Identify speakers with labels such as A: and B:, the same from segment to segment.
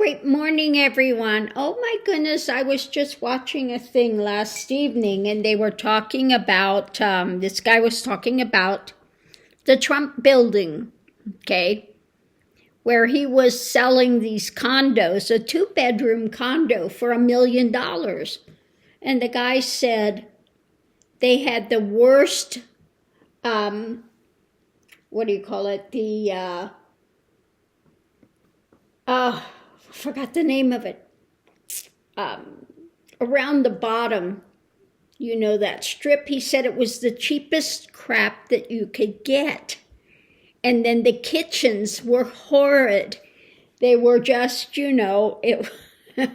A: Great morning, everyone. Oh my goodness, I was just watching a thing last evening and they were talking about, this guy was talking about the Trump building, okay, where he was selling these condos, a 2-bedroom condo for $1 million. And the guy said they had the worst, what do you call it, I forgot the name of it. Around the bottom, you know, that strip, he said it was the cheapest crap that you could get. And then the kitchens were horrid. They were just, you know, it. Of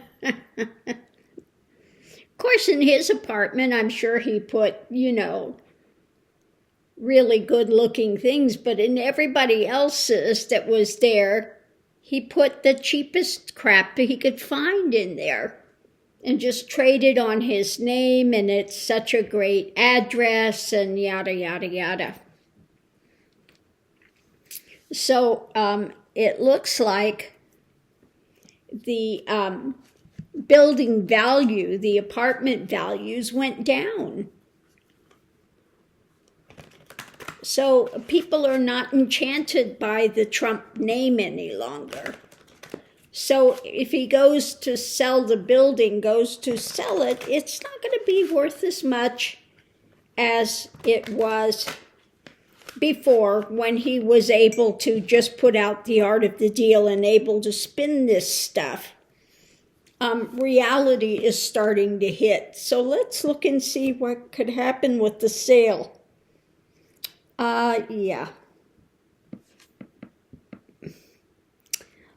A: course, in his apartment, I'm sure he put, you know, really good looking things, but in everybody else's that was there, he put the cheapest crap that he could find in there and just traded on his name, and it's such a great address and yada, yada, yada. So it looks like the building value, the apartment values went down. So people are not enchanted by the Trump name any longer. So if he goes to sell the building, goes to sell it, it's not going to be worth as much as it was before, when he was able to just put out the art of the deal and able to spin this stuff. Reality is starting to hit. So let's look and see what could happen with the sale. Yeah.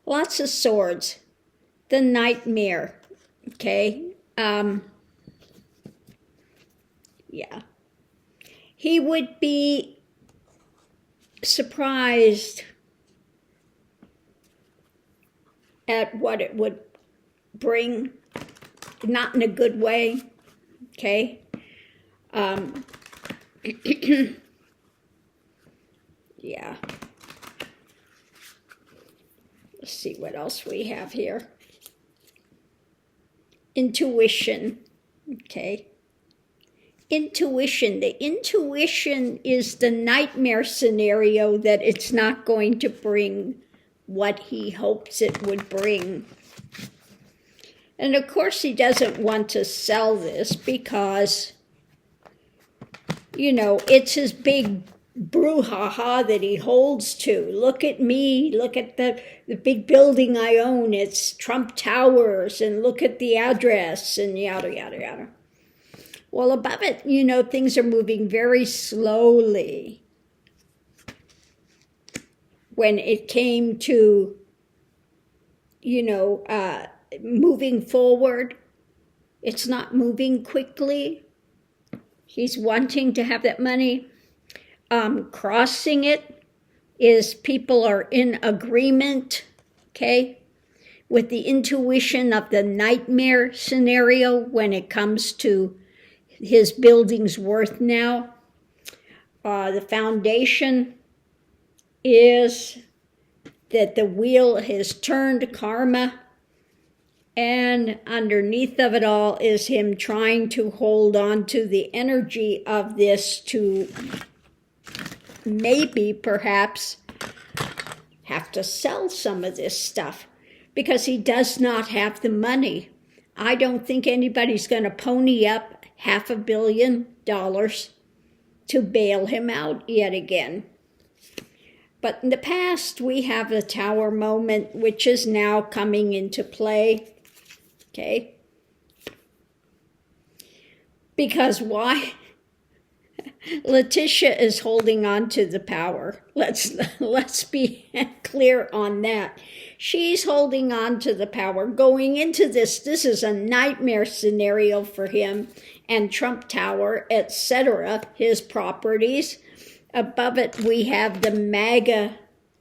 A: Lots of swords. The nightmare. Okay. Yeah. He would be surprised at what it would bring. Not in a good way. Okay. Yeah. Let's see what else we have here. Intuition. Okay. Intuition. The intuition is the nightmare scenario that it's not going to bring what he hopes it would bring. And of course he doesn't want to sell this because, you know, it's his big brouhaha that he holds to. Look at me, look at the big building I own, it's Trump Towers, and look at the address, and yada, yada, yada. Well, above it, you know, things are moving very slowly. When it came to, you know, moving forward, it's not moving quickly. He's wanting to have that money. Crossing it is people are in agreement, okay, with the intuition of the nightmare scenario when it comes to his building's worth now. The foundation is that the wheel has turned karma, and underneath of it all is him trying to hold on to the energy of this to maybe, perhaps, have to sell some of this stuff because he does not have the money. I don't think anybody's going to pony up $500 million to bail him out yet again. But in the past, we have the tower moment, which is now coming into play. Okay? Because why? Letitia is holding on to the power. Let's be clear on that. She's holding on to the power. Going into this is a nightmare scenario for him and Trump Tower, etc., his properties. Above it, we have the MAGA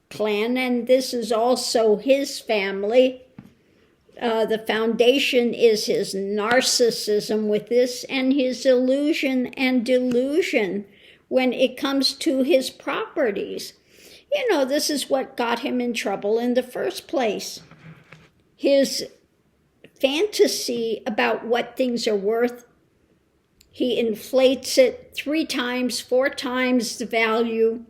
A: clan, and this is also his family. The foundation is his narcissism with this and his illusion and delusion when it comes to his properties. You know, this is what got him in trouble in the first place. his fantasy about what things are worth, he inflates it 3 times, 4 times the value,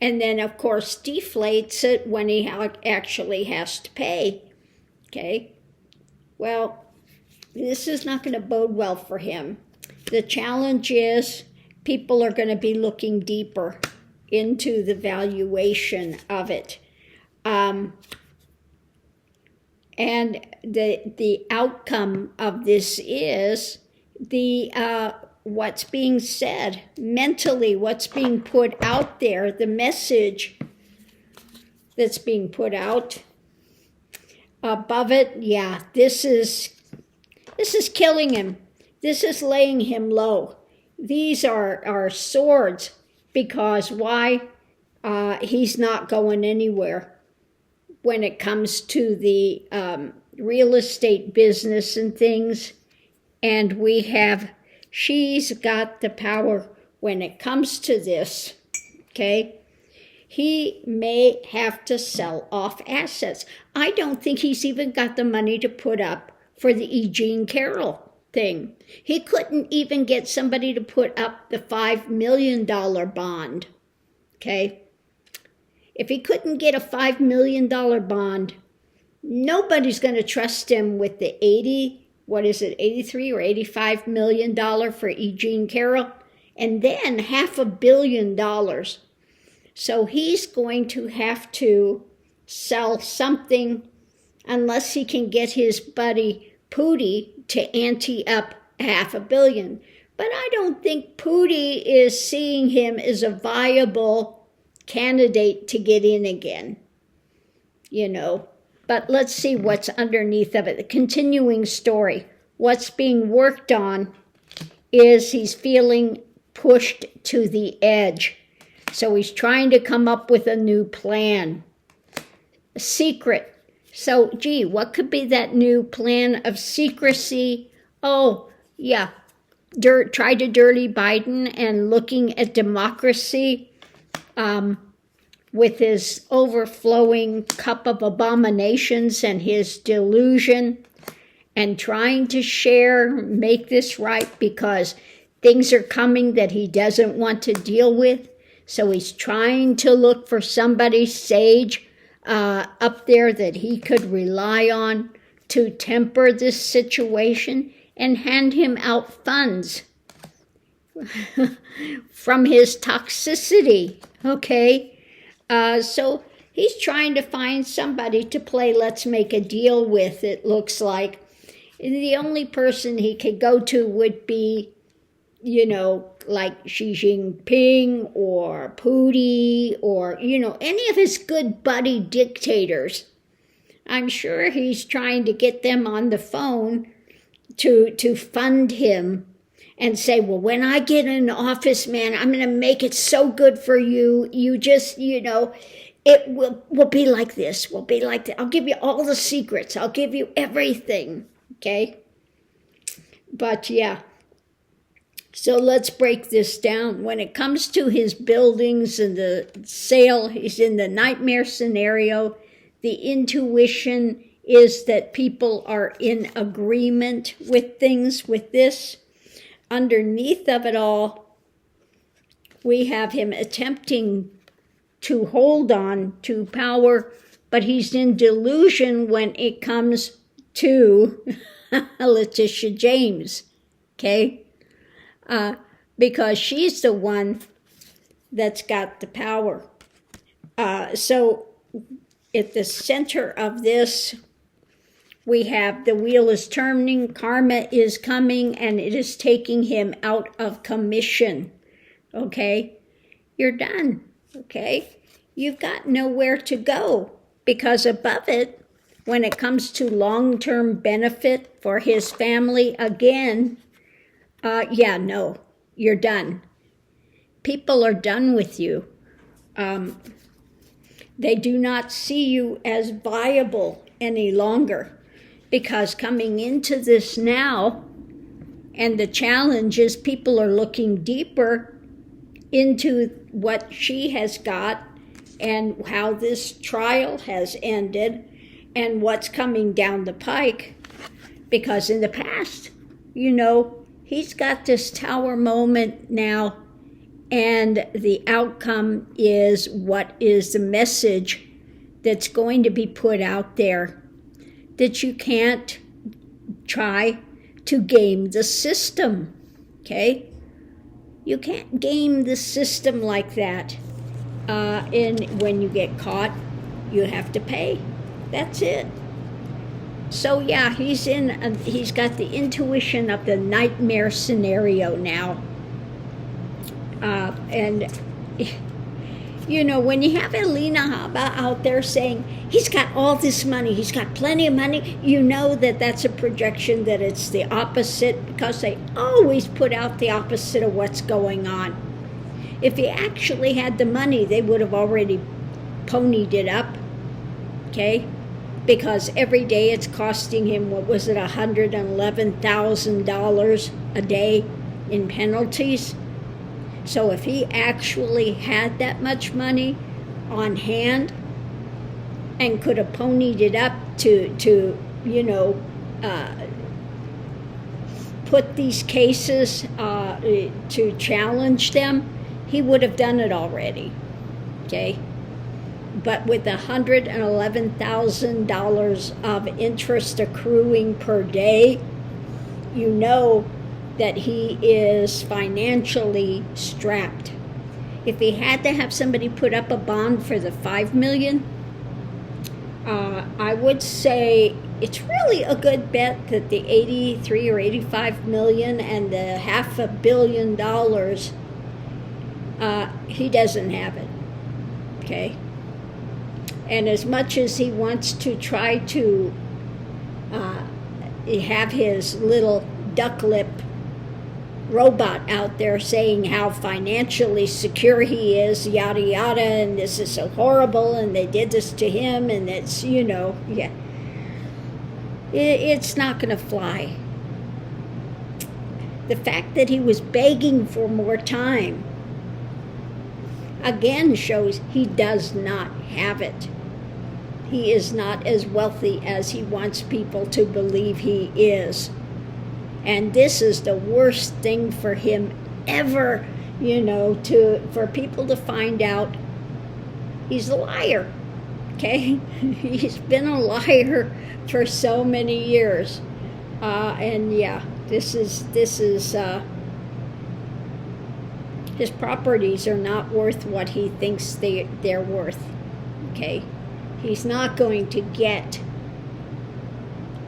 A: and then, of course, deflates it when he actually has to pay. Okay? Well, this is not going to bode well for him. The challenge is people are going to be looking deeper into the valuation of it. And the outcome of this is what's being said mentally, what's being put out there, the message that's being put out above it. Yeah, this is killing him. This is laying him low. These are swords, because why? He's not going anywhere when it comes to the real estate business and things. And she's got the power when it comes to this, okay? He may have to sell off assets. I don't think he's even got the money to put up for the E. Jean Carroll thing. He couldn't even get somebody to put up the $5 million bond, okay? If he couldn't get a $5 million bond, nobody's going to trust him with the 83 or $85 million for E. Jean Carroll, and then $500 million. So he's going to have to sell something unless he can get his buddy Pootie to ante up $500 million. But I don't think Pootie is seeing him as a viable candidate to get in again, But let's see what's underneath of it. The continuing story. What's being worked on is he's feeling pushed to the edge. So he's trying to come up with a new plan. A secret. So, what could be that new plan of secrecy? Oh, yeah. Try to dirty Biden and looking at democracy with his overflowing cup of abominations and his delusion, and trying to make this right, because things are coming that he doesn't want to deal with. So he's trying to look for somebody sage up there that he could rely on to temper this situation and hand him out funds from his toxicity, okay? So he's trying to find somebody to play let's make a deal with, it looks like. The only person he could go to would be, like Xi Jinping or Pootie or, any of his good buddy dictators. I'm sure he's trying to get them on the phone to fund him and say, well, when I get in office, man, I'm going to make it so good for you. You just, it will be like this. Will be like that. I'll give you all the secrets. I'll give you everything. Okay? But yeah. So let's break this down. When it comes to his buildings and the sale, he's in the nightmare scenario. The intuition is that people are in agreement with things with this. Underneath of it all, we have him attempting to hold on to power, but he's in delusion when it comes to Letitia James, okay? Because she's the one that's got the power. So at the center of this, we have the wheel is turning, karma is coming, and it is taking him out of commission. Okay? You're done. Okay? You've got nowhere to go, because above it, when it comes to long-term benefit for his family, again, no, you're done. People are done with you. They do not see you as viable any longer, because coming into this now, and the challenge is people are looking deeper into what she has got and how this trial has ended, and what's coming down the pike, because in the past, you know, he's got this tower moment now, and the outcome is what is the message that's going to be put out there, that you can't try to game the system, okay? You can't game the system like that. And when you get caught, you have to pay. That's it. So yeah, he's got the intuition of the nightmare scenario now. And you know, when you have Elena Haba out there saying he's got all this money, he's got plenty of money, you know that that's a projection, that it's the opposite, because they always put out the opposite of what's going on. If he actually had the money, they would have already ponied it up, okay? Because every day it's costing him, what was it, $111,000 a day in penalties. So if he actually had that much money on hand and could have ponied it up to you know, put these cases to challenge them, he would have done it already, okay? But with $111,000 of interest accruing per day, you know that he is financially strapped. If he had to have somebody put up a bond for the $5 million, I would say it's really a good bet that the 83 or 85 million and the $500 million, he doesn't have it, okay? And as much as he wants to try to have his little duck lip robot out there saying how financially secure he is, yada yada, and this is so horrible, and they did this to him, and it's, you know, yeah, it's not going to fly. The fact that he was begging for more time again shows he does not have it. He is not as wealthy as he wants people to believe he is. And this is the worst thing for him ever, you know, for people to find out he's a liar, okay? He's been a liar for so many years. And yeah, this is his properties are not worth what he thinks they're worth, okay? He's not going to get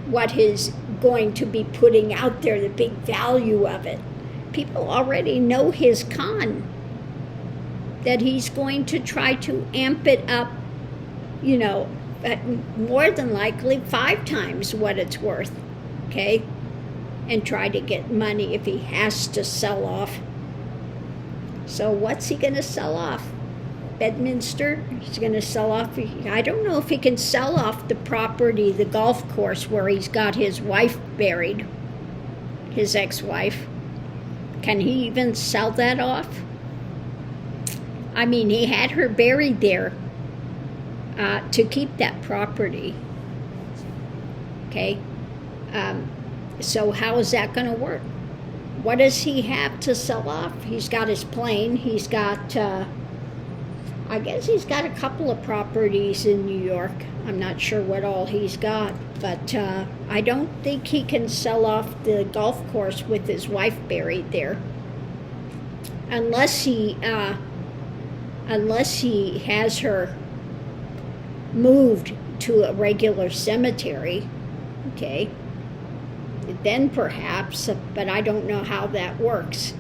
A: what is going to be putting out there, the big value of it. People already know his con, that he's going to try to amp it up, you know, at more than likely 5 times what it's worth, okay? And try to get money if he has to sell off. So what's he going to sell off? Bedminster? He's going to sell off. I don't know if he can sell off the property, the golf course where he's got his wife buried, his ex-wife. Can he even sell that off? I mean, he had her buried there to keep that property. Okay? So how is that going to work? What does he have to sell off? He's got his plane. He's got... I guess he's got a couple of properties in New York. I'm not sure what all he's got, but I don't think he can sell off the golf course with his wife buried there, unless he has her moved to a regular cemetery. Okay, then perhaps, but I don't know how that works.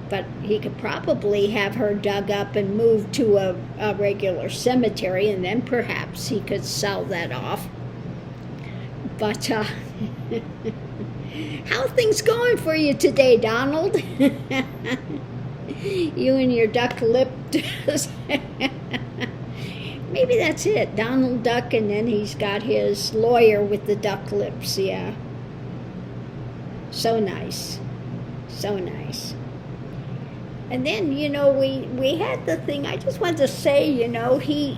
A: But he could probably have her dug up and moved to a regular cemetery, and then perhaps he could sell that off. But how are things going for you today, Donald? You and your duck lip. Maybe that's it, Donald Duck, and then he's got his lawyer with the duck lips, yeah. So nice. So nice. And then, you know, we had the thing, I just wanted to say, you know, he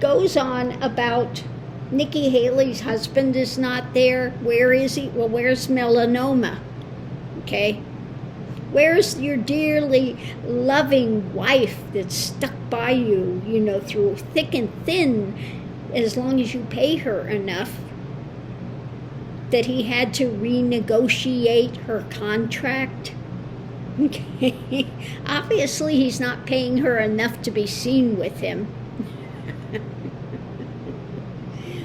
A: goes on about Nikki Haley's husband is not there. Where is he? Well, where's melanoma? Okay? Where's your dearly loving wife that's stuck by you, through thick and thin, as long as you pay her enough, that he had to renegotiate her contract? Okay. Obviously, he's not paying her enough to be seen with him.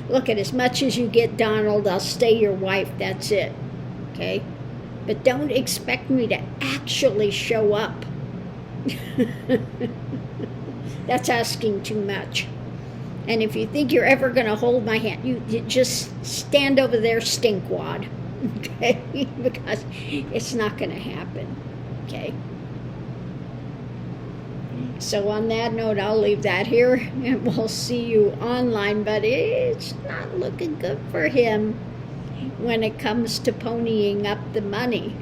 A: Look, at as much as you get, Donald, I'll stay your wife. That's it. Okay? But don't expect me to actually show up. That's asking too much. And if you think you're ever going to hold my hand, you just stand over there, stinkwad. Okay? Because it's not going to happen. Okay? So on that note, I'll leave that here, and we'll see you online. But it's not looking good for him when it comes to ponying up the money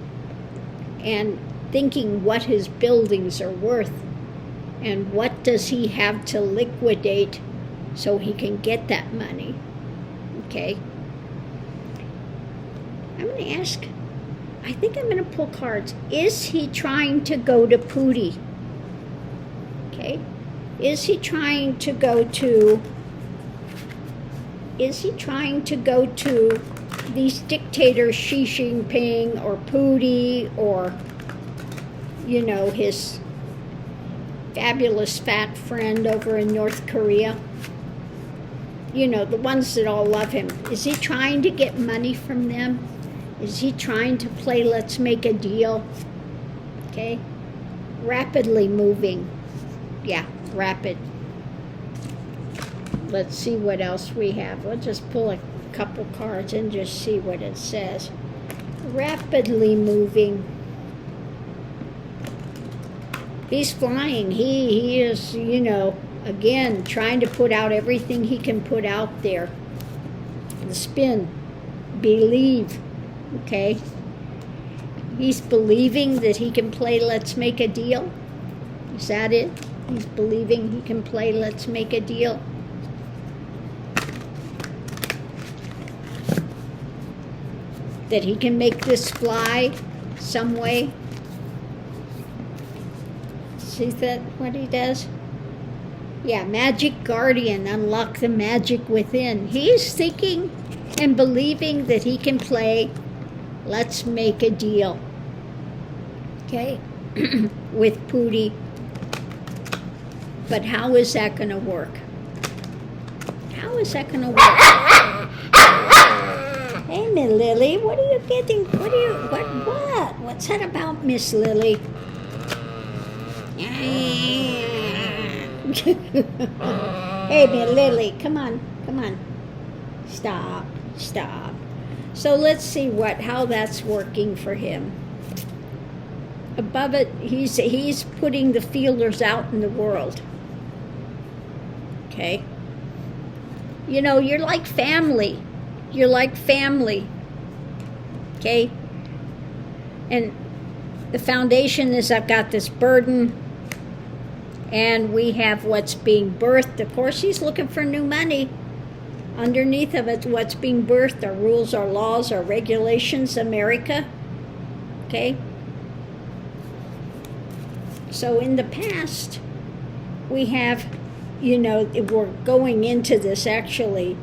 A: and thinking what his buildings are worth and what does he have to liquidate so he can get that money. Okay? I'm going to ask, I think I'm going to pull cards. Is he trying to go to Pootie? Okay? Is he trying to go to these dictators, Xi Jinping or Pootie, or, his fabulous fat friend over in North Korea? The ones that all love him. Is he trying to get money from them? Is he trying to play let's make a deal? Okay? Rapidly moving. Yeah, rapid. Let's see what else we have. We'll just pull a couple cards and just see what it says. Rapidly moving. He's flying. He is, again, trying to put out everything he can put out there. The spin. Believe. Okay? He's believing that he can play let's make a deal. Is that it? He's believing he can play let's make a deal. That he can make this fly some way. See that what he does? Yeah, Magic Guardian, unlock the magic within. He's thinking and believing that he can play let's make a deal. Okay? With Pootie. But how is that going to work? How is that going to work? Hey, Miss Lily, what are you getting? What? What's that about, Miss Lily? Hey, Miss Lily, come on. Stop. So let's see how that's working for him. Above it, he's putting the feelers out in the world. Okay? You're like family. Okay? And the foundation is I've got this burden, and we have what's being birthed. Of course, he's looking for new money. Underneath of it, what's being birthed, our rules, our laws, our regulations, America. Okay? So in the past, we have, we're going into this actually.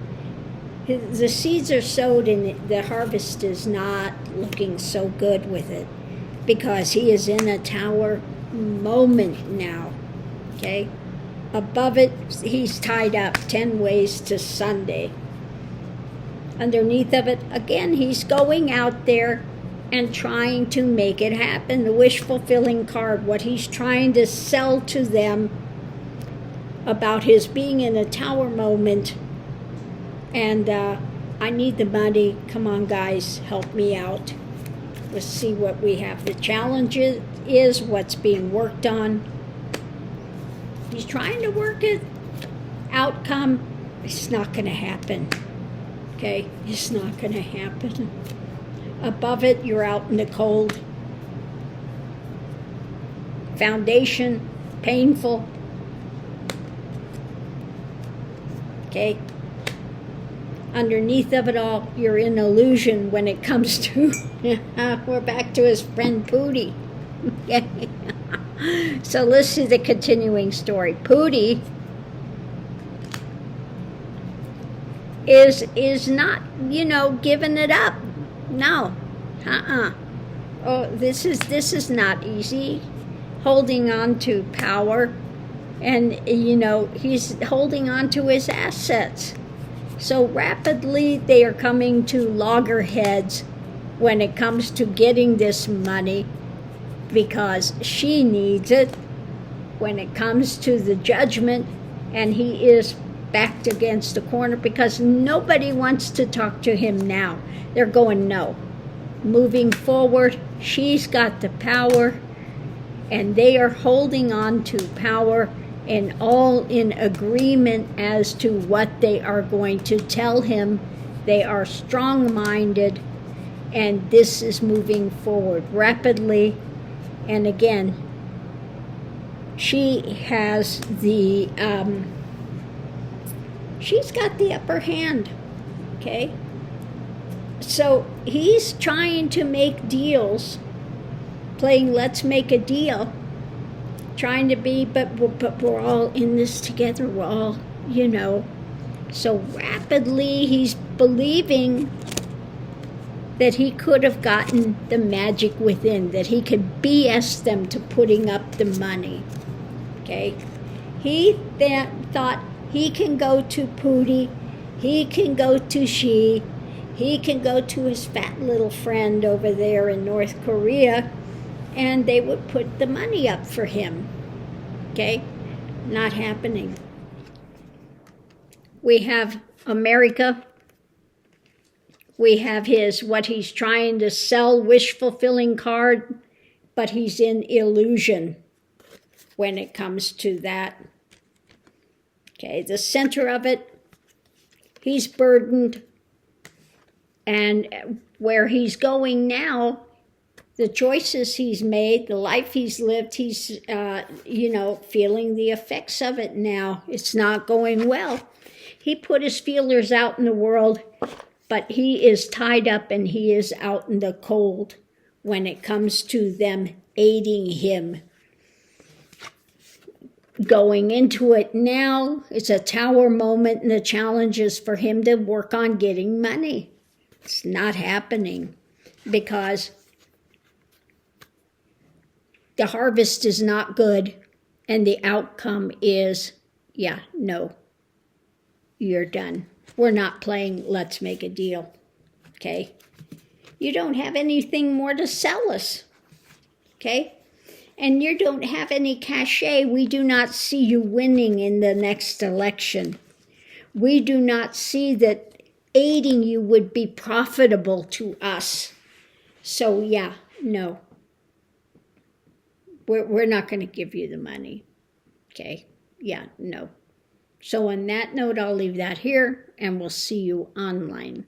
A: The seeds are sowed and the harvest is not looking so good with it because he is in a tower moment now. Okay? Above it, he's tied up 10 ways to Sunday. Underneath of it, again, he's going out there and trying to make it happen. The wish-fulfilling card, what he's trying to sell to them about his being in a tower moment. And I need the money. Come on, guys, help me out. Let's see what we have. The challenge is what's being worked on. He's trying to work it. Outcome, it's not going to happen. Okay? It's not going to happen. Above it, you're out in the cold. Foundation, painful. Okay? underneath of it all, you're in illusion when it comes to, we're back to his friend Pootie. So let's see the continuing story. Pootie is not, giving it up. No. Oh, this is not easy. Holding on to power, and he's holding on to his assets. So rapidly they are coming to loggerheads when it comes to getting this money, because she needs it when it comes to the judgment, and he is backed against the corner because nobody wants to talk to him now. They're going no. Moving forward, she's got the power, and they are holding on to power and all in agreement as to what they are going to tell him. They are strong-minded, and this is moving forward rapidly. And again, she has she's got the upper hand, okay? So he's trying to make deals, playing let's make a deal, trying to be, but we're all in this together. We're all, So rapidly he's believing that he could have gotten the magic within, that he could BS them to putting up the money, okay? He then thought he can go to Pootie, he can go to She, he can go to his fat little friend over there in North Korea, and they would put the money up for him, okay? Not happening. We have America. We have what he's trying to sell, wish-fulfilling card, but he's in illusion when it comes to that. Okay, the center of it, he's burdened, and where he's going now, the choices he's made, the life he's lived, he's, feeling the effects of it now. It's not going well. He put his feelers out in the world, but he is tied up and he is out in the cold when it comes to them aiding him. Going into it now, it's a tower moment, and the challenge is for him to work on getting money. It's not happening because the harvest is not good, and the outcome is, no, you're done. We're not playing let's make a deal, okay? You don't have anything more to sell us, okay? And you don't have any cachet. We do not see you winning in the next election. We do not see that aiding you would be profitable to us. So no. We're not going to give you the money, okay? No. So on that note, I'll leave that here, and we'll see you online.